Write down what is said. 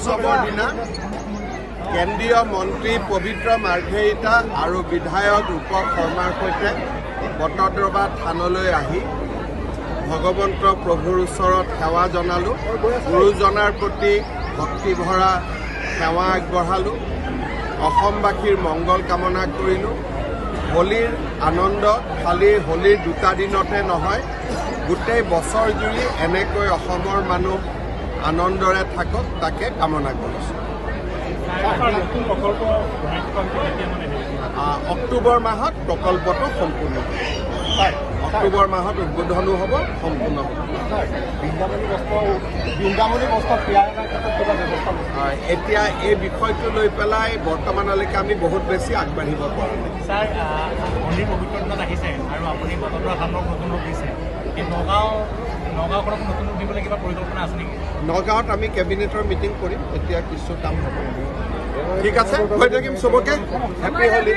উৎসৱৰ দিনা কেন্দ্ৰীয় মন্ত্ৰী পবিত্ৰ মাৰ্ঘেৰিটা আৰু বিধায়ক ৰূপক শৰ্মাৰ সৈতে বটদ্ৰৱা থানলৈ আহি ভগৱন্ত প্ৰভুৰ ওচৰত সেৱা জনালোঁ। গুৰুজনাৰ প্ৰতি ভক্তিভৰা সেৱা আগবঢ়ালোঁ। অসমবাসীৰ মংগল কামনা কৰিলোঁ। হোলীৰ আনন্দ খালি হোলীৰ দুটা দিনতে নহয়, গোটেই বছৰ জুৰি এনেকৈ অসমৰ মানুহ আনন্দৰে থাকক তাকে কামনা কৰিছোঁ। অক্টোবৰ মাহত প্ৰকল্পটো সম্পূৰ্ণ হ'ব। অক্টোবৰ মাহত উদ্বোধনো হ'ব, সম্পূৰ্ণ হ'ব। এতিয়া এই বিষয়টো লৈ পেলাই বৰ্তমানলৈকে আমি বহুত বেছি আগবাঢ়িব পৰা নাই। ছাৰ, হোলীৰ পবিত্ৰ দিনত আহিছে আৰু আপুনি বটদ্ৰৱা থানক নতুন ৰূপ দিছে। এই নগাঁওখনক নতুন ৰূপ দিবলৈ কিবা পৰিকল্পনা আছে নেকি? নগাঁৱত আমি কেবিনেটৰ মিটিং কৰিম, এতিয়া কিছু কাম হ'ব। ঠিক আছে, কৈ থাকিম চবকে হেপী হোলী।